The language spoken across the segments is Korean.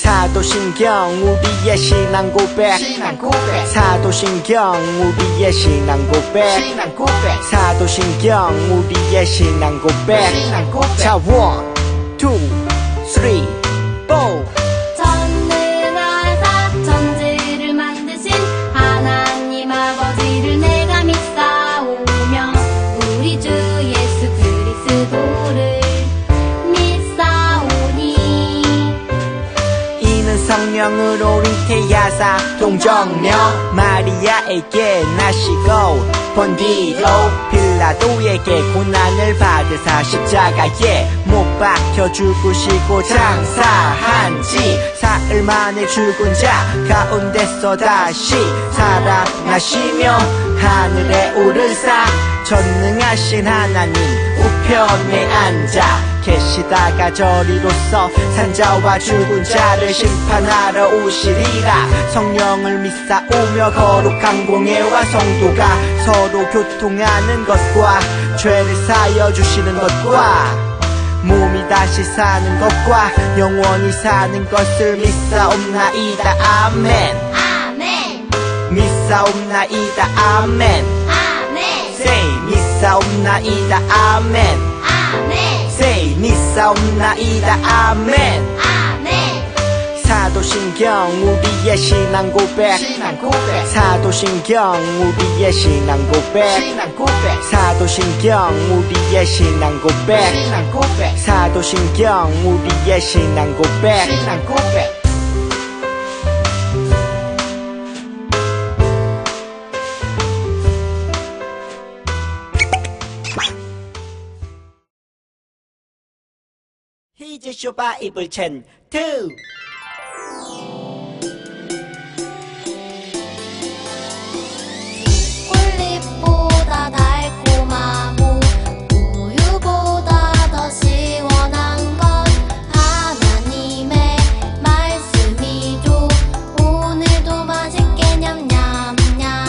사도신경 우리의 신앙 고백 사도신경 우리의 신앙 고백 사도신경 우리의 신앙 고백 자 1, 2, 3, 4 전능하사 천지를 만드신 하나님 아버지를 내가 믿사오며 우리 주 예수 그리스도를 믿사오니 이는 성령으로 잉태하사 동정녀 마리아에게 나시고 본디오 빌라도에게 고난을 받으사 십자가에 못 박혀 죽으시고 장사한지 사흘 만에 죽은 자 가운데서 다시 살아나시며 하늘에 오르사 전능하신 하나님 우편에 앉아 계시다가 저리로서 산자와 죽은 자를 심판하러 오시리라. 성령을 믿사오며 거룩한 공예와 성도가 서로 교통하는 것과 죄를 사여 주시는 것과 몸이 다시 사는 것과 영원히 사는 것을 믿사옵나이다. 아멘. 아멘 믿사옵나이다. 아멘. 아멘 Say 믿사옵나이다. 아멘. 아멘 Say 믿사옵나이다. 아멘. 아멘 사도신경 우리의 신앙 고백 사도신경 우리의 신앙 고백 사도신경 우리의 신앙 고백 사도신경 우리의 신앙 고백 히즈 쇼바 이블 첸 2 꿀잎보다 달콤하고 우유보다 더 시원한 건 하나님의 말씀이죠. 오늘도 맛있게 냠냠냠.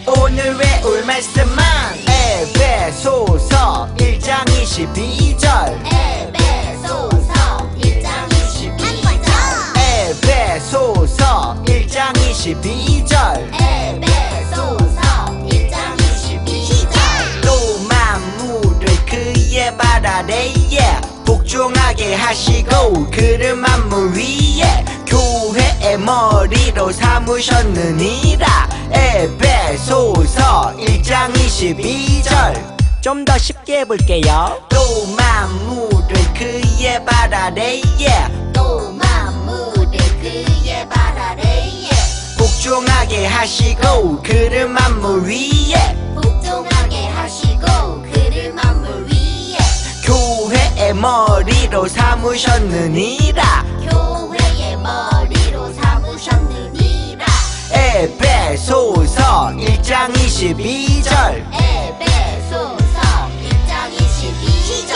오늘 외울 말씀은 에베소서 1장 22절 에베소서 1장 22절 에베소서 1장 22절 에베소서 1장 22절 또 만물을 그의 발 아래에 복종하게 하시고 그를 만물 위에 교회의 머리로 삼으셨느니라. 에베소서 1장 22절 좀 더 쉽게 해볼게요. 또 만물을 그의 발 아래에 또 만물을 그의 발 아래에 복종하게 하시고 그를 만물 위에 복종하게 하시고 그를 만물 위에 교회의 머리로 삼으셨느니라. 교회의 머리로 삼으셨느니라. 에베소서 1장 22절 에베소서 1장 22절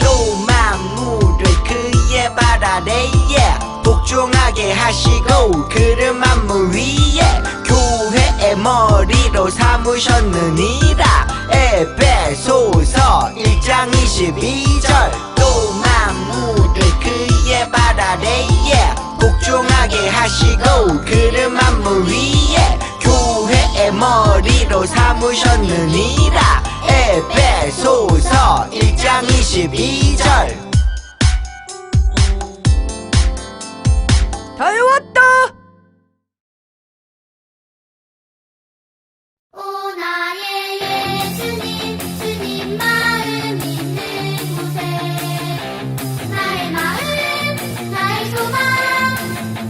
또 만물을 그의 발 아래에 복종하게 하시고 그를 만물 위에 교회의 머리로 삼으셨느니라. 에베소서 1장 22절 또 만물을 그의 발 아래에 복종하게 하시고 그를 만물 위에 교회의 머리로 삼으셨느니라. 에베소서 1장 22절 다 외웠다. 오 나의 예수님 주님 마음 있는 곳에 나의 마음 나의 소망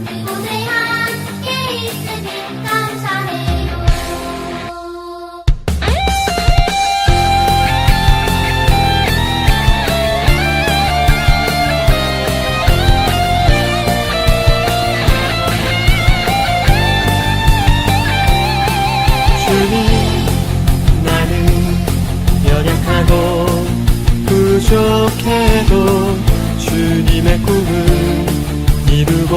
그곳에 함께 있으니 감사해요. 나는 연약하고 부족해도 주님의 꿈을 이루고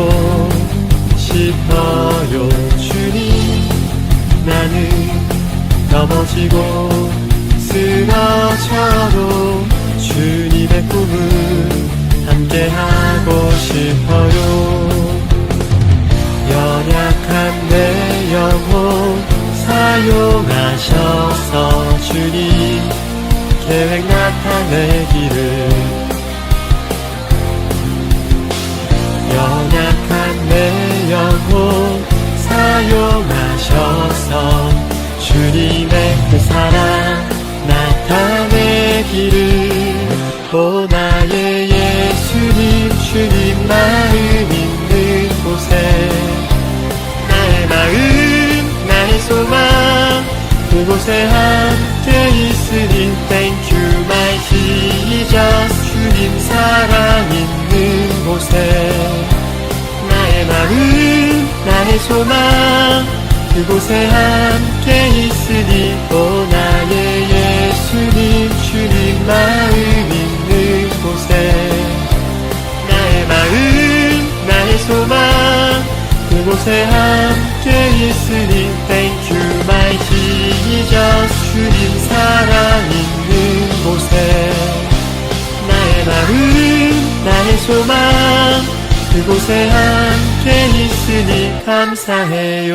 싶어요. 주님, 나는 넘어지고 쓰러져도 주님의 꿈을 함께하고 사용하셔서 주님 계획 나타내기를 연약한 내 영혼 사용하셔서 주님의 그 사랑 나타내기를 오 나의 예수님 주님 마음 있는 곳에 나의 마음 나의 소망 그곳에 함께 있으니 Thank you my Jesus 주님 사랑 있는 곳에 나의 마음 나의 소망 그곳에 함께 있으니 오 나의 예수님 주님 마음 있는 곳에 나의 마음 나의 소망 그곳에 함께 있으니 Thank you my Jesus 주님 사랑 있는 곳에 나의 마음 나의 소망 그곳에 함께 있으니 감사해요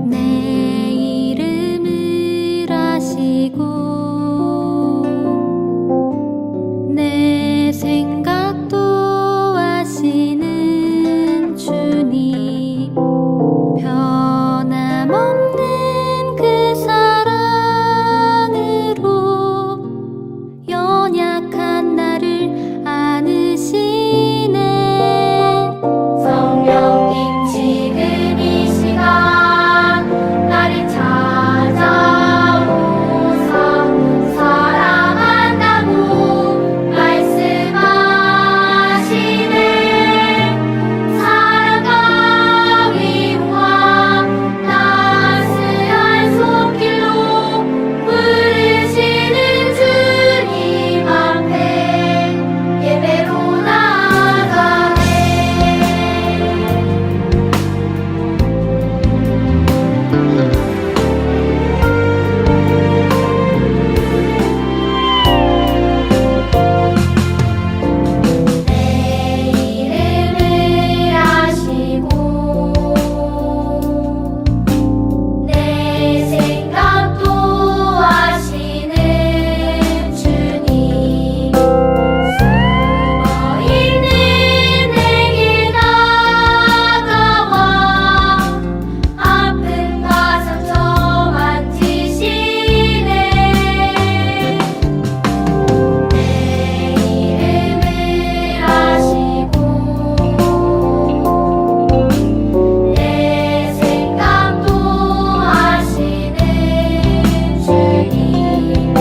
내 이름을 아시고 내 생각도 아시는 주님, 변함없는 그 사랑으로 연약한 나를 안으시네. 성령님, 지금 이 시간 나를 찾아오사 사랑한다고 말씀하시네. 사랑과 위로와 따스한 손길로 부르시는 주님 앞에 예배로 나가네. 내 이름을 아시고 내 생각도 아시는 주님, 숨어있는 내게 다가와 아픔과 상처 만지시네. 내 이름을 아시고 내 생각도 아시는 주님,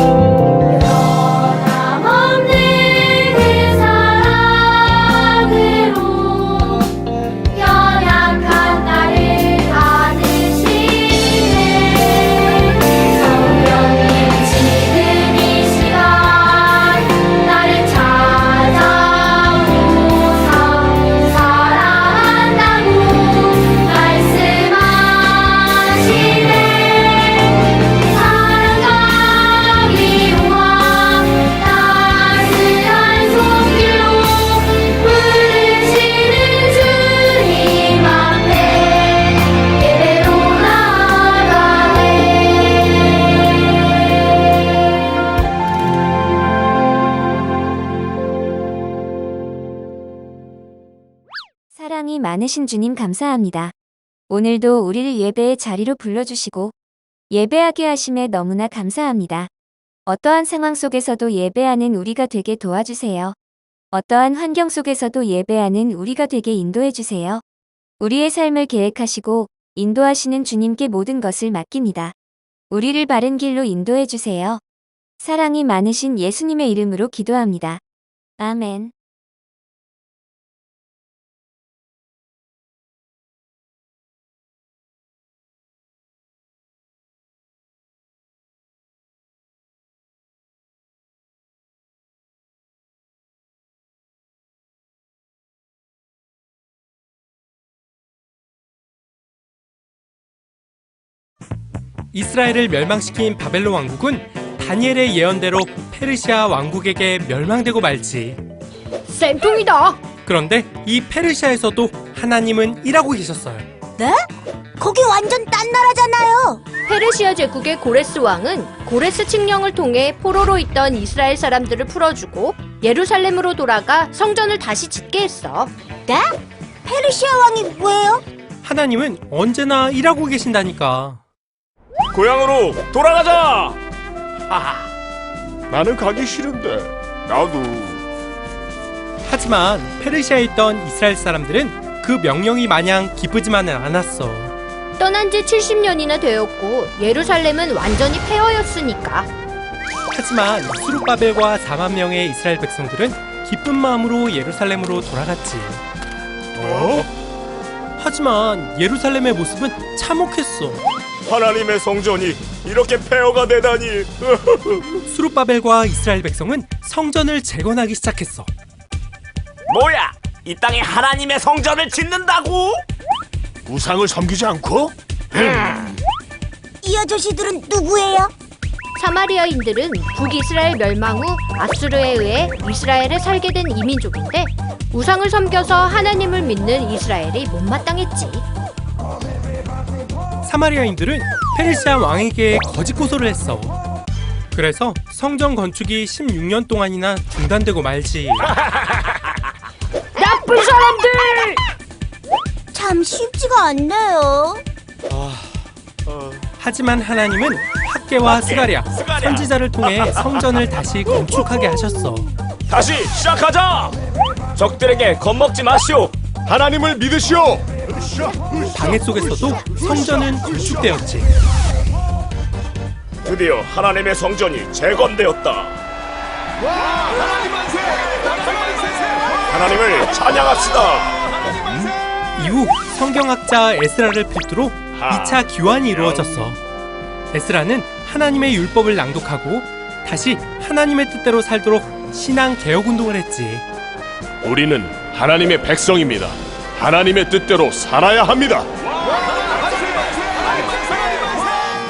변함없는 그 사랑으로 연약한 나를 안으시네. 성령님, 지금 이 시간 나를 찾아오사 사랑한다고 말씀하시네. 사랑과 위로와 따스한 손길로 부르시는 주님 앞에 예배로 나가네. 사랑이 많으신 주님 감사합니다. 오늘도 우리를 예배의 자리로 불러주시고 예배하게 하심에 너무나 감사합니다. 어떠한 상황 속에서도 예배하는 우리가 되게 도와주세요. 어떠한 환경 속에서도 예배하는 우리가 되게 인도해주세요. 우리의 삶을 계획하시고 인도하시는 주님께 모든 것을 맡깁니다. 우리를 바른 길로 인도해주세요. 사랑이 많으신 예수님의 이름으로 기도합니다. 아멘. 이스라엘을 멸망시킨 바벨론 왕국은 다니엘의 예언대로 페르시아 왕국에게 멸망되고 말지. 쌤통이다. 그런데 이 페르시아에서도 하나님은 일하고 계셨어요. 네? 거기 완전 딴 나라잖아요. 페르시아 제국의 고레스 왕은 고레스 칙령을 통해 포로로 있던 이스라엘 사람들을 풀어주고 예루살렘으로 돌아가 성전을 다시 짓게 했어. 네? 페르시아 왕이 왜요? 하나님은 언제나 일하고 계신다니까. 고향으로 돌아가자! 하하. 나는 가기 싫은데. 나도. 하지만 페르시아에 있던 이스라엘 사람들은 그 명령이 마냥 기쁘지만은 않았어. 떠난 지 70년이나 되었고 예루살렘은 완전히 폐허였으니까. 하지만 수룹바벨과 4만 명의 이스라엘 백성들은 기쁜 마음으로 예루살렘으로 돌아갔지. 하지만 예루살렘의 모습은 참혹했어. 하나님의 성전이 이렇게 폐허가 되다니. 수룹바벨과 이스라엘 백성은 성전을 재건하기 시작했어. 뭐야? 이 땅에 하나님의 성전을 짓는다고? 우상을 섬기지 않고? 이 아저씨들은 누구예요? 사마리아인들은 북이스라엘 멸망 후 아수르에 의해 이스라엘에 살게 된 이민족인데 우상을 섬겨서 하나님을 믿는 이스라엘이 못마땅했지. 사마리아인들은 페르시아 왕에게 거짓 고소를 했어. 그래서 성전 건축이 16년 동안이나 중단되고 말지. 나쁜 사람들! 참 쉽지가 않네요. 하지만 하나님은 학개와 스가랴, 선지자를 통해 성전을 다시 건축하게 하셨어. 다시 시작하자. 적들에게 겁먹지 마시오. 하나님을 믿으시오. 방해 속에서도 성전은 건축되었지. 드디어 하나님의 성전이 재건되었다. 하나님을 찬양합시다. 이후 성경학자 에스라를 필두로 2차 기환이 이루어졌어. 에스라는 하나님의 율법을 낭독하고 다시 하나님의 뜻대로 살도록 신앙 개혁 운동을 했지. 우리는 하나님의 백성입니다. 하나님의 뜻대로 살아야 합니다.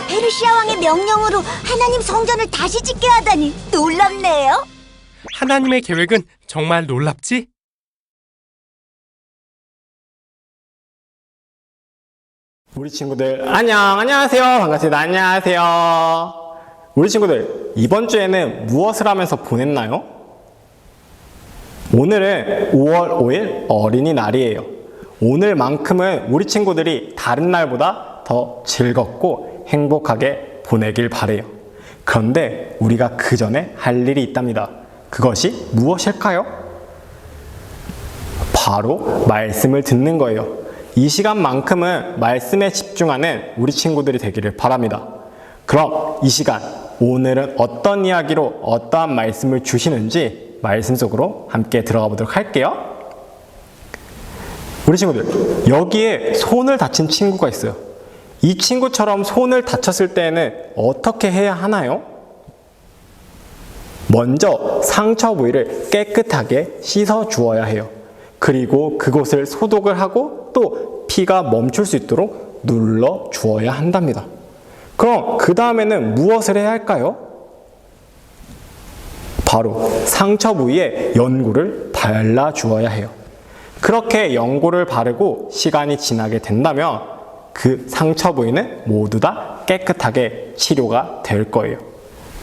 페르시아 왕의 명령으로 하나님 성전을 다시 짓게 하다니 놀랍네요. 하나님의 계획은 정말 놀랍지? 우리 친구들 안녕하세요. 반갑습니다. 안녕하세요. 우리 친구들 이번 주에는 무엇을 하면서 보냈나요? 오늘은 5월 5일 어린이날이에요. 오늘만큼은 우리 친구들이 다른 날보다 더 즐겁고 행복하게 보내길 바래요. 그런데 우리가 그 전에 할 일이 있답니다. 그것이 무엇일까요? 바로 말씀을 듣는 거예요. 이 시간만큼은 말씀에 집중하는 우리 친구들이 되기를 바랍니다. 그럼 이 시간 오늘은 어떤 이야기로 어떠한 말씀을 주시는지 말씀 속으로 함께 들어가 보도록 할게요. 우리 친구들, 여기에 손을 다친 친구가 있어요. 이 친구처럼 손을 다쳤을 때에는 어떻게 해야 하나요? 먼저 상처 부위를 깨끗하게 씻어 주어야 해요. 그리고 그곳을 소독을 하고 또 피가 멈출 수 있도록 눌러 주어야 한답니다. 그럼 그 다음에는 무엇을 해야 할까요? 바로 상처 부위에 연고를 발라 주어야 해요. 그렇게 연고를 바르고 시간이 지나게 된다면 그 상처 부위는 모두 다 깨끗하게 치료가 될 거예요.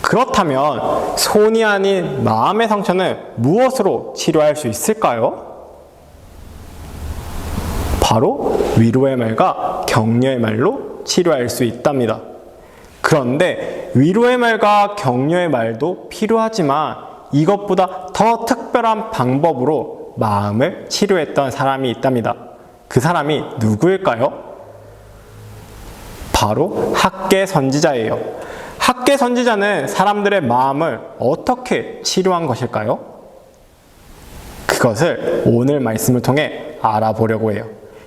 그렇다면 손이 아닌 마음의 상처는 무엇으로 치료할 수 있을까요? 바로 위로의 말과 격려의 말로 치료할 수 있답니다. 그런데 위로의 말과 격려의 말도 필요하지만 이것보다 더 특별한 방법으로 마음을 치료했던 사람이 있답니다. 그 사람이 누구일까요? 바로 학개 선지자예요. 학개 선지자는 사람들의 마음을 어떻게 치료한 것일까요? 그것을 오늘 말씀을 통해 알아보려고 해요.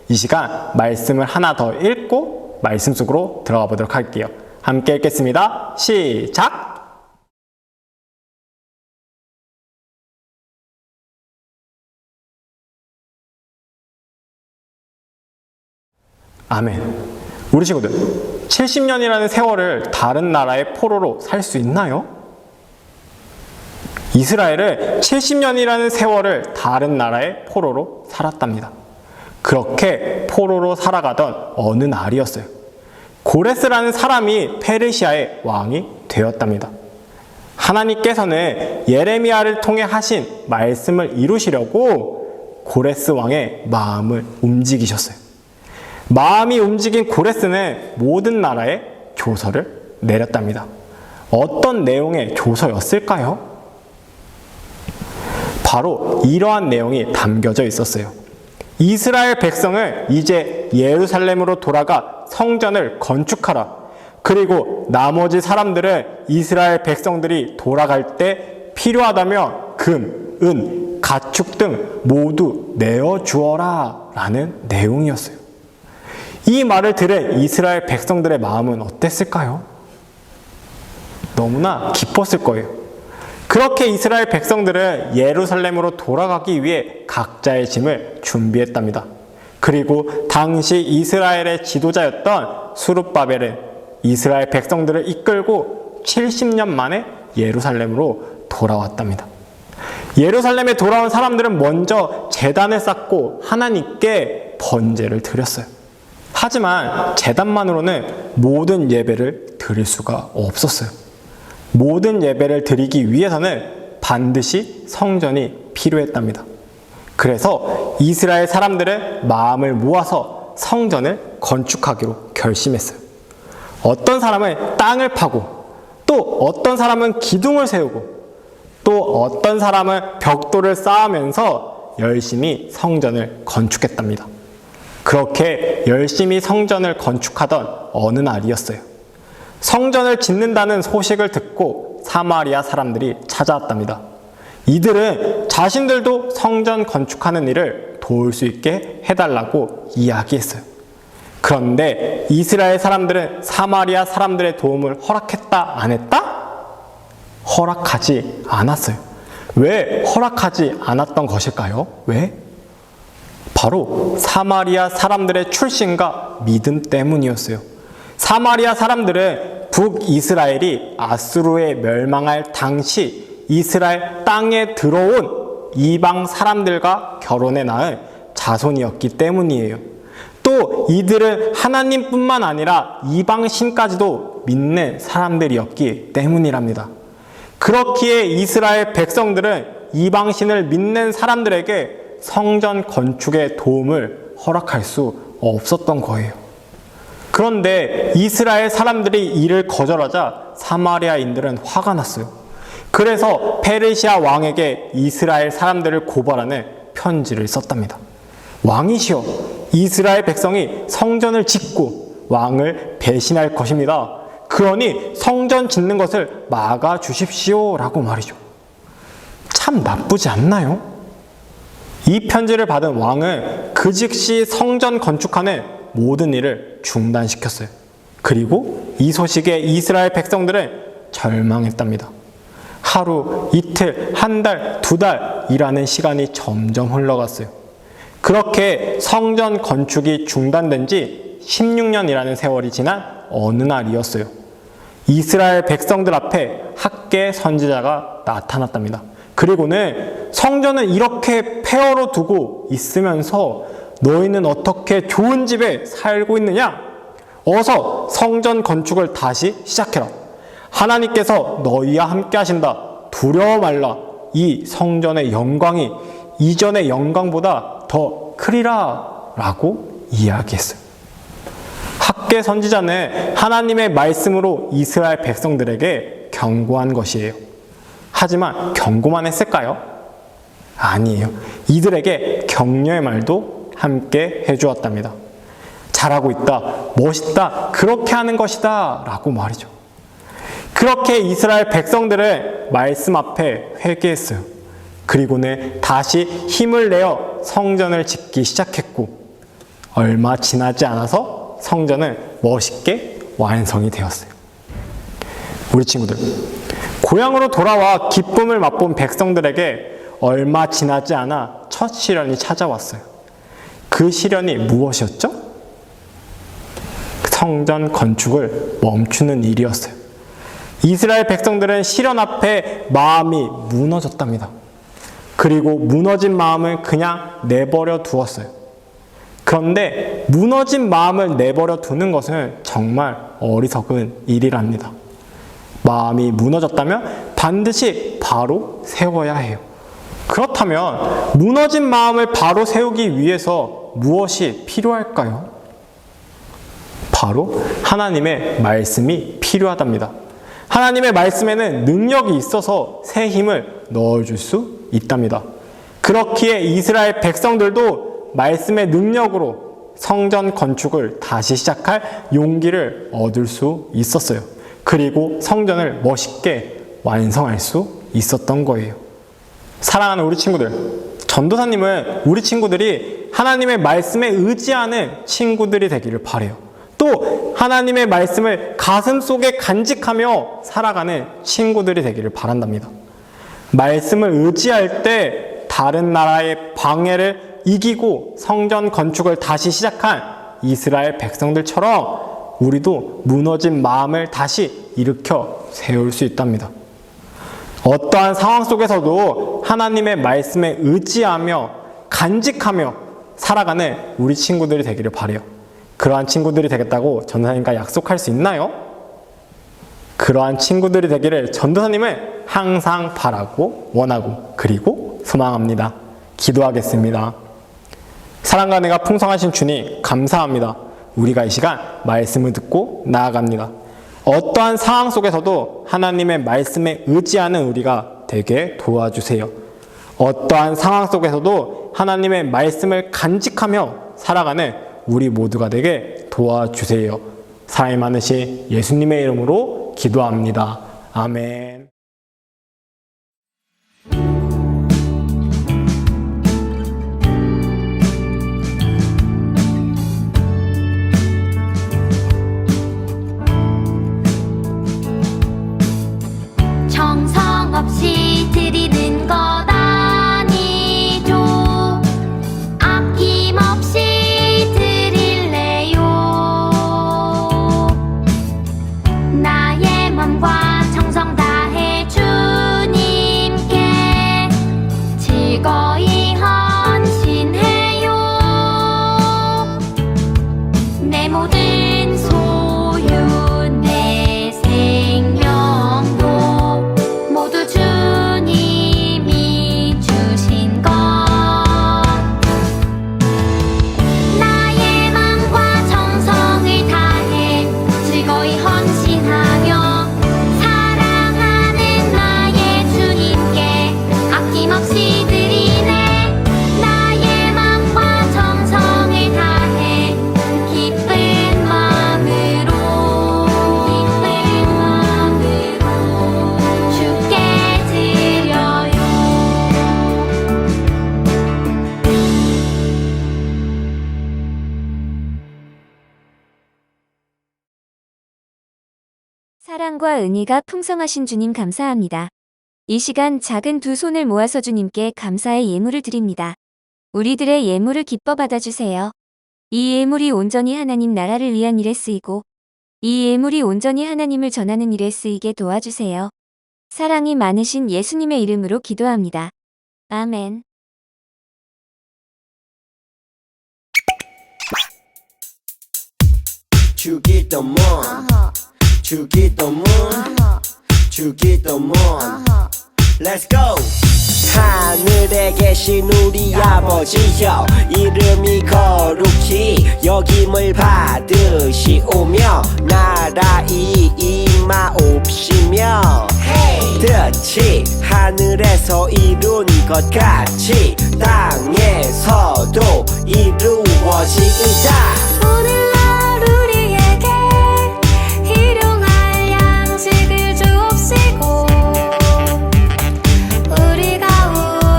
이 시간 말씀을 하나 더 읽고 말씀 속으로 들어가 보도록 할게요. 함께 읽겠습니다. 시작! 아멘. 우리 친구들, 70년이라는 세월을 다른 나라의 포로로 살 수 있나요? 이스라엘은 70년이라는 세월을 다른 나라의 포로로 살았답니다. 그렇게 포로로 살아가던 어느 날이었어요. 고레스라는 사람이 페르시아의 왕이 되었답니다. 하나님께서는 예레미야를 통해 하신 말씀을 이루시려고 고레스 왕의 마음을 움직이셨어요. 마음이 움직인 고레스는 모든 나라에 조서를 내렸답니다. 어떤 내용의 조서였을까요? 바로 이러한 내용이 담겨져 있었어요. 이스라엘 백성을 이제 예루살렘으로 돌아가 성전을 건축하라. 그리고 나머지 사람들은 이스라엘 백성들이 돌아갈 때 필요하다면 금, 은, 가축 등 모두 내어주어라 라는 내용이었어요. 이 말을 들은 이스라엘 백성들의 마음은 어땠을까요? 너무나 기뻤을 거예요. 그렇게 이스라엘 백성들은 예루살렘으로 돌아가기 위해 각자의 짐을 준비했답니다. 그리고 당시 이스라엘의 지도자였던 수룹바벨은 이스라엘 백성들을 이끌고 70년 만에 예루살렘으로 돌아왔답니다. 예루살렘에 돌아온 사람들은 먼저 제단을 쌓고 하나님께 번제를 드렸어요. 하지만 제단만으로는 모든 예배를 드릴 수가 없었어요. 모든 예배를 드리기 위해서는 반드시 성전이 필요했답니다. 그래서 이스라엘 사람들은 마음을 모아서 성전을 건축하기로 결심했어요. 어떤 사람은 땅을 파고, 또 어떤 사람은 기둥을 세우고, 또 어떤 사람은 벽돌을 쌓으면서 열심히 성전을 건축했답니다. 그렇게 열심히 성전을 건축하던 어느 날이었어요. 성전을 짓는다는 소식을 듣고 사마리아 사람들이 찾아왔답니다. 이들은 자신들도 성전 건축하는 일을 도울 수 있게 해달라고 이야기했어요. 그런데 이스라엘 사람들은 사마리아 사람들의 도움을 허락했다, 안 했다? 허락하지 않았어요. 왜 허락하지 않았던 것일까요? 왜? 바로 사마리아 사람들의 출신과 믿음 때문이었어요. 사마리아 사람들은 북이스라엘이 아수르에 멸망할 당시 이스라엘 땅에 들어온 이방 사람들과 결혼해 낳은 자손이었기 때문이에요. 또 이들은 하나님뿐만 아니라 이방신까지도 믿는 사람들이었기 때문이랍니다. 그렇기에 이스라엘 백성들은 이방신을 믿는 사람들에게 성전 건축의 도움을 허락할 수 없었던 거예요. 그런데 이스라엘 사람들이 이를 거절하자 사마리아인들은 화가 났어요. 그래서 페르시아 왕에게 이스라엘 사람들을 고발하는 편지를 썼답니다. 왕이시여, 이스라엘 백성이 성전을 짓고 왕을 배신할 것입니다. 그러니 성전 짓는 것을 막아주십시오 라고 말이죠. 참 나쁘지 않나요? 이 편지를 받은 왕은 그 즉시 성전 건축하는 모든 일을 중단시켰어요. 그리고 이 소식에 이스라엘 백성들은 절망했답니다. 하루, 이틀, 한 달, 두 달이라는 시간이 점점 흘러갔어요. 그렇게 성전 건축이 중단된 지 16년이라는 세월이 지난 어느 날이었어요. 이스라엘 백성들 앞에 학개 선지자가 나타났답니다. 그리고는 성전을 이렇게 폐허로 두고 있으면서 너희는 어떻게 좋은 집에 살고 있느냐? 어서 성전 건축을 다시 시작해라. 하나님께서 너희와 함께 하신다. 두려워 말라. 이 성전의 영광이 이전의 영광보다 더 크리라 라고 이야기했어요. 학개 선지자는 하나님의 말씀으로 이스라엘 백성들에게 경고한 것이에요. 하지만 경고만 했을까요? 아니에요. 이들에게 격려의 말도 함께 해주었답니다. 잘하고 있다, 멋있다, 그렇게 하는 것이다 라고 말이죠. 그렇게 이스라엘 백성들은 말씀 앞에 회개했어요. 그리고는 다시 힘을 내어 성전을 짓기 시작했고, 얼마 지나지 않아서 성전은 멋있게 완성이 되었어요. 우리 친구들, 고향으로 돌아와 기쁨을 맛본 백성들에게 얼마 지나지 않아 첫 시련이 찾아왔어요. 그 시련이 무엇이었죠? 성전 건축을 멈추는 일이었어요. 이스라엘 백성들은 시련 앞에 마음이 무너졌답니다. 그리고 무너진 마음을 그냥 내버려 두었어요. 그런데 무너진 마음을 내버려 두는 것은 정말 어리석은 일이랍니다. 마음이 무너졌다면 반드시 바로 세워야 해요. 그렇다면 무너진 마음을 바로 세우기 위해서 무엇이 필요할까요? 바로 하나님의 말씀이 필요하답니다. 하나님의 말씀에는 능력이 있어서 새 힘을 넣어줄 수 있답니다. 그렇기에 이스라엘 백성들도 말씀의 능력으로 성전 건축을 다시 시작할 용기를 얻을 수 있었어요. 그리고 성전을 멋있게 완성할 수 있었던 거예요. 사랑하는 우리 친구들, 전도사님은 우리 친구들이 하나님의 말씀에 의지하는 친구들이 되기를 바라요. 또 하나님의 말씀을 가슴 속에 간직하며 살아가는 친구들이 되기를 바란답니다. 말씀을 의지할 때 다른 나라의 방해를 이기고 성전 건축을 다시 시작한 이스라엘 백성들처럼 우리도 무너진 마음을 다시 일으켜 세울 수 있답니다. 어떠한 상황 속에서도 하나님의 말씀에 의지하며 간직하며 살아가는 우리 친구들이 되기를 바라요. 그러한 친구들이 되겠다고 전도사님과 약속할 수 있나요? 그러한 친구들이 되기를 전도사님은 항상 바라고 원하고 그리고 소망합니다. 기도하겠습니다. 사랑과 은혜가 풍성하신 주님 감사합니다. 우리가 이 시간 말씀을 듣고 나아갑니다. 어떠한 상황 속에서도 하나님의 말씀에 의지하는 우리가 되게 도와주세요. 어떠한 상황 속에서도 하나님의 말씀을 간직하며 살아가는 우리 모두가 되게 도와주세요. 사랑이 많으신 예수님의 이름으로 기도합니다. 아멘. 정성 없이 드리는 것 아니죠. 아낌없이 드릴래요. 나의 맘과 정성 다해 주님께 즐거이 헌신해요. 내 모든 소유 내 생명도 모두 주님이 주신 것. 나의 맘과 정성을 다해 즐거이 헌신하며 사랑하는 나의 주님께 아낌없이 드리네. 나의 맘과 정성을 다해 기쁜 마음으로 주께 드려요. 사랑과 은혜가 풍성하신 주님 감사합니다. 이 시간 작은 두 손을 모아서 주님께 감사의 예물을 드립니다. 우리들의 예물을 기뻐 받아주세요. 이 예물이 온전히 하나님 나라를 위한 일에 쓰이고 이 예물이 온전히 하나님을 전하는 일에 쓰이게 도와주세요. 사랑이 많으신 예수님의 이름으로 기도합니다. 아멘. 주기도문 주기도문 주기도문 Let's go! 하늘에 계신 우리 아버지여 이름이 거룩히 여김을 받으시오며 나라이 임하옵시며 뜻이 하늘에서 이룬 것 같이 땅에서도 이루어지이다. 오늘날 우리에게 일용할 양식을 주옵시고 우리가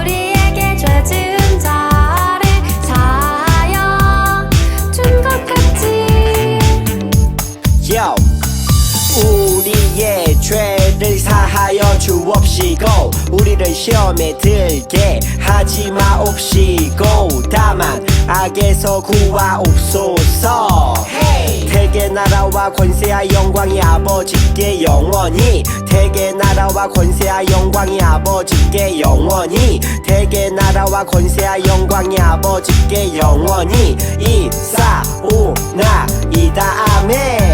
우리에게 죄 지은 자를 사하여 준 것 같이 Yo. 우리의 죄를 사하여 주옵시고 우리를 시험에 들게 하지 마옵시고 다만 악에서 구하옵소서. 대개 나라와 권세와 영광이 아버지께 영원히 대개 나라와 권세와 영광이 아버지께 영원히 대개 나라와 권세와 영광이 아버지께 영원히 이사오나이다. 아멘.